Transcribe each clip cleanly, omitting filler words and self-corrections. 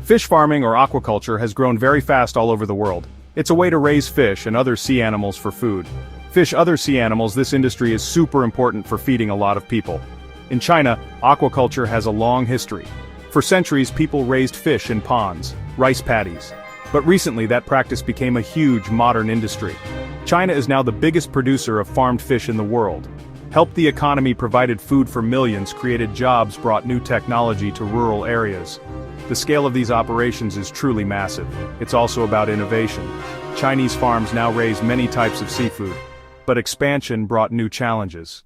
Fish farming or aquaculture has grown very fast all over the world. It's a way to raise fish and other sea animals for food. Other sea animals, this industry is super important for feeding a lot of people. In China, aquaculture has a long history. For centuries, people raised fish in ponds, rice paddies. But recently that practice became a huge modern industry. China is now the biggest producer of farmed fish in the world. Helped the economy, provided food for millions, created jobs, brought new technology to rural areas. The scale of these operations is truly massive. It's also about innovation. Chinese farms now raise many types of seafood. But expansion brought new challenges.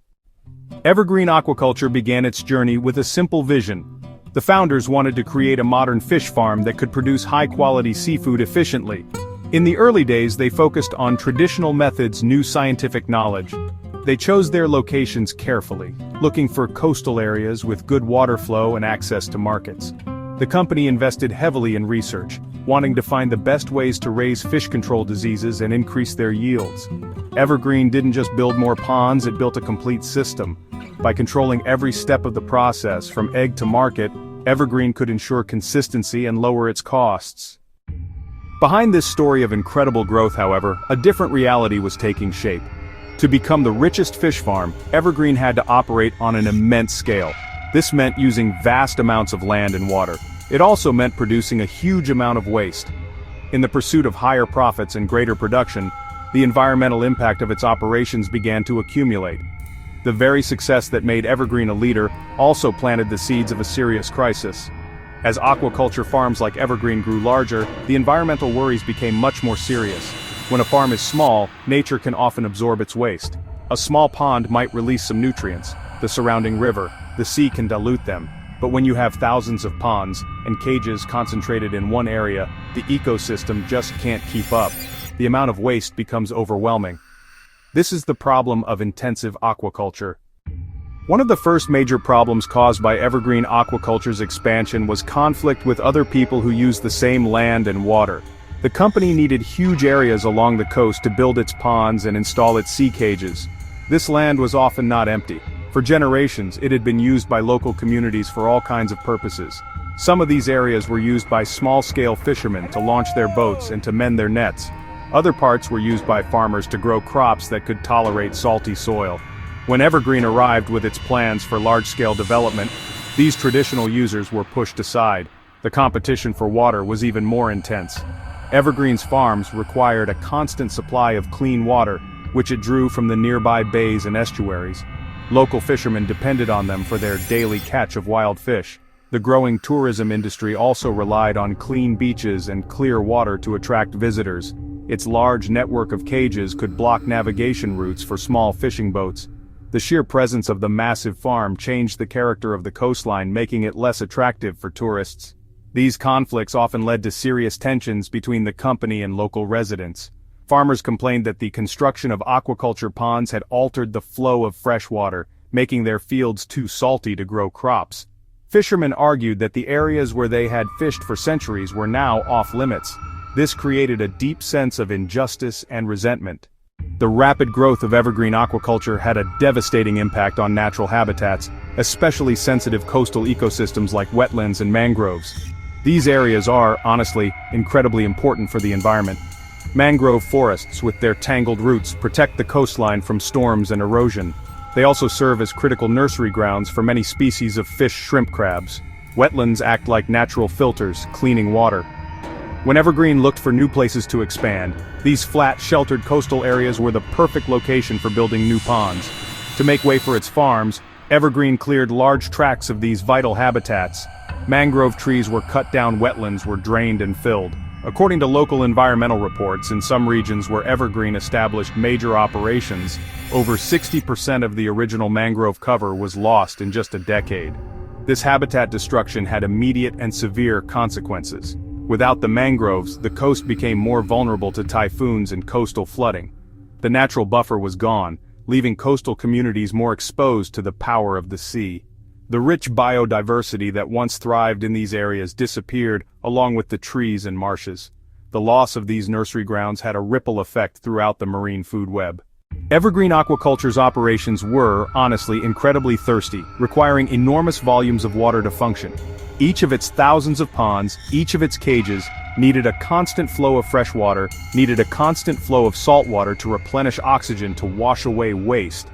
Evergreen aquaculture began its journey with a simple vision. The founders wanted to create a modern fish farm that could produce high-quality seafood efficiently. In the early days, they focused on traditional methods, new scientific knowledge. They chose their locations carefully, looking for coastal areas with good water flow and access to markets. The company invested heavily in research, wanting to find the best ways to raise fish control diseases and increase their yields. Evergreen didn't just build more ponds, it built a complete system. By controlling every step of the process, from egg to market, Evergreen could ensure consistency and lower its costs. Behind this story of incredible growth, however, a different reality was taking shape. To become the richest fish farm, Evergreen had to operate on an immense scale. This meant using vast amounts of land and water. It also meant producing a huge amount of waste. In the pursuit of higher profits and greater production, the environmental impact of its operations began to accumulate. The very success that made Evergreen a leader also planted the seeds of a serious crisis. As aquaculture farms like Evergreen grew larger, the environmental worries became much more serious. When a farm is small, nature can often absorb its waste. A small pond might release some nutrients. The surrounding river, the sea can dilute them. But when you have thousands of ponds and cages concentrated in one area, the ecosystem just can't keep up. The amount of waste becomes overwhelming. This is the problem of intensive aquaculture. One of the first major problems caused by Evergreen aquaculture's expansion was conflict with other people who use the same land and water. The company needed huge areas along the coast to build its ponds and install its sea cages. This land was often not empty. For generations, it had been used by local communities for all kinds of purposes. Some of these areas were used by small-scale fishermen to launch their boats and to mend their nets. Other parts were used by farmers to grow crops that could tolerate salty soil. When Evergreen arrived with its plans for large-scale development, these traditional users were pushed aside. The competition for water was even more intense. Evergreen's farms required a constant supply of clean water, which it drew from the nearby bays and estuaries. Local fishermen depended on them for their daily catch of wild fish. The growing tourism industry also relied on clean beaches and clear water to attract visitors. Its large network of cages could block navigation routes for small fishing boats. The sheer presence of the massive farm changed the character of the coastline, making it less attractive for tourists. These conflicts often led to serious tensions between the company and local residents. Farmers complained that the construction of aquaculture ponds had altered the flow of fresh water, making their fields too salty to grow crops. Fishermen argued that the areas where they had fished for centuries were now off-limits. This created a deep sense of injustice and resentment. The rapid growth of evergreen aquaculture had a devastating impact on natural habitats, especially sensitive coastal ecosystems like wetlands and mangroves. These areas are, honestly, incredibly important for the environment. Mangrove forests, with their tangled roots, protect the coastline from storms and erosion. They also serve as critical nursery grounds for many species of fish, shrimp, crabs. Wetlands act like natural filters, cleaning water. When Evergreen looked for new places to expand, these flat, sheltered coastal areas were the perfect location for building new ponds. To make way for its farms, Evergreen cleared large tracts of these vital habitats. Mangrove trees were cut down, wetlands were drained and filled. According to local environmental reports, in some regions where Evergreen established major operations, over 60% of the original mangrove cover was lost in just a decade. This habitat destruction had immediate and severe consequences. Without the mangroves, the coast became more vulnerable to typhoons and coastal flooding. The natural buffer was gone, leaving coastal communities more exposed to the power of the sea. The rich biodiversity that once thrived in these areas disappeared, along with the trees and marshes. The loss of these nursery grounds had a ripple effect throughout the marine food web. Evergreen aquaculture's operations were, honestly, incredibly thirsty, requiring enormous volumes of water to function. Each of its thousands of ponds, each of its cages, needed a constant flow of fresh water, needed a constant flow of salt water to replenish oxygen to wash away waste.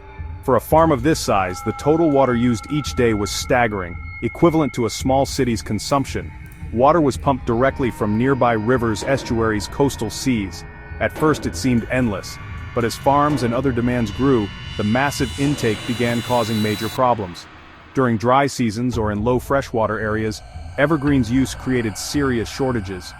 For a farm of this size, the total water used each day was staggering, equivalent to a small city's consumption. Water was pumped directly from nearby rivers, estuaries, coastal seas. At first it seemed endless, but as farms and other demands grew, the massive intake began causing major problems. During dry seasons or in low freshwater areas, evergreens use created serious shortages.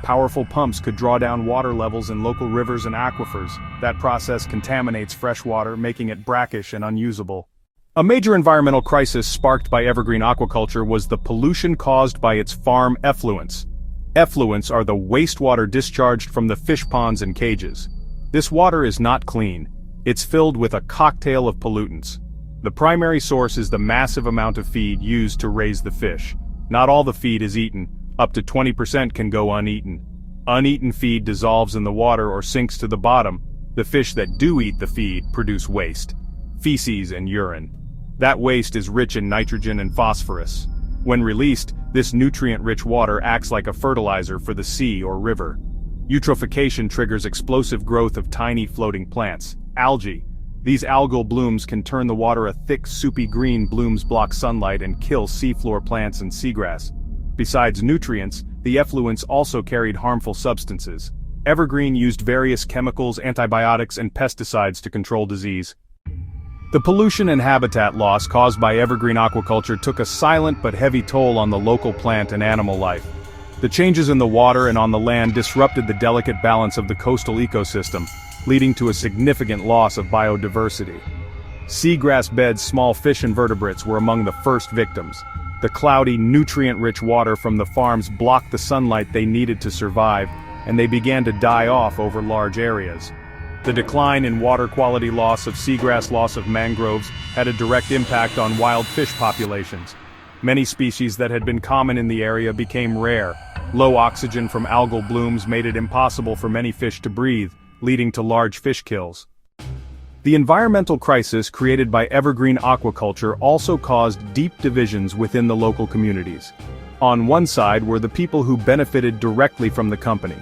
Powerful pumps could draw down water levels in local rivers and aquifers. That process contaminates fresh water, making it brackish and unusable. A major environmental crisis sparked by evergreen aquaculture was the pollution caused by its farm effluents. Effluents are the wastewater discharged from the fish ponds and cages. This water is not clean. It's filled with a cocktail of pollutants. The primary source is the massive amount of feed used to raise the fish. Not all the feed is eaten. Up to 20% can go uneaten. Uneaten feed dissolves in the water or sinks to the bottom. The fish that do eat the feed produce waste, feces and urine. That waste is rich in nitrogen and phosphorus. When released, this nutrient-rich water acts like a fertilizer for the sea or river. Eutrophication triggers explosive growth of tiny floating plants, algae. These algal blooms can turn the water a thick, soupy green. Blooms block sunlight and kill seafloor plants and seagrass. Besides nutrients, the effluents also carried harmful substances. Evergreen used various chemicals, antibiotics, and pesticides to control disease. The pollution and habitat loss caused by evergreen aquaculture took a silent but heavy toll on the local plant and animal life. The changes in the water and on the land disrupted the delicate balance of the coastal ecosystem, leading to a significant loss of biodiversity. Seagrass beds, small fish and vertebrates were among the first victims. The cloudy, nutrient-rich water from the farms blocked the sunlight they needed to survive, and they began to die off over large areas. The decline in water quality, loss of seagrass, loss of mangroves had a direct impact on wild fish populations. Many species that had been common in the area became rare. Low oxygen from algal blooms made it impossible for many fish to breathe, leading to large fish kills. The environmental crisis created by evergreen aquaculture also caused deep divisions within the local communities. On one side were the people who benefited directly from the company.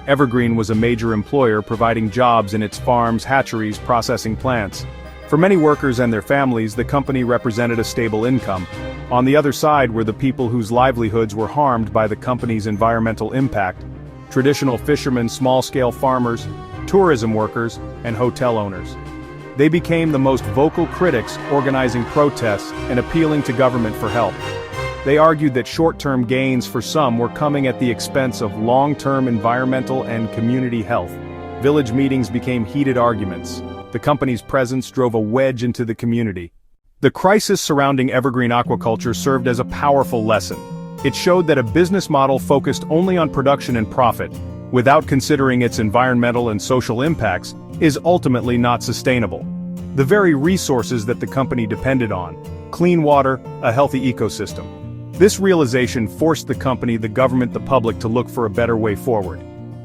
Evergreen was a major employer providing jobs in its farms, hatcheries, processing plants. For many workers and their families, the company represented a stable income. On the other side were the people whose livelihoods were harmed by the company's environmental impact: traditional fishermen, small-scale farmers, tourism workers, and hotel owners. They became the most vocal critics, organizing protests and appealing to government for help. They argued that short-term gains for some were coming at the expense of long-term environmental and community health. Village meetings became heated arguments. The company's presence drove a wedge into the community. The crisis surrounding evergreen aquaculture served as a powerful lesson. It showed that a business model focused only on production and profit, without considering its environmental and social impacts, is ultimately not sustainable. The very resources that the company depended on: clean water, a healthy ecosystem. This realization forced the company, the government, the public to look for a better way forward.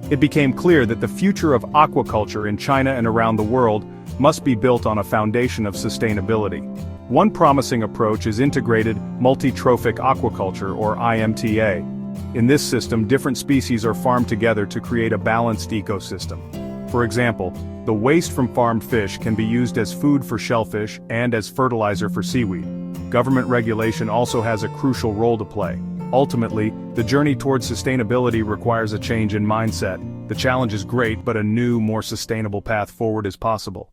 It became clear that the future of aquaculture in China and around the world must be built on a foundation of sustainability. One promising approach is integrated multi-trophic aquaculture, or IMTA. In this system, different species are farmed together to create a balanced ecosystem. For example, the waste from farmed fish can be used as food for shellfish and as fertilizer for seaweed. Government regulation also has a crucial role to play. Ultimately, the journey towards sustainability requires a change in mindset. The challenge is great, but a new, more sustainable path forward is possible.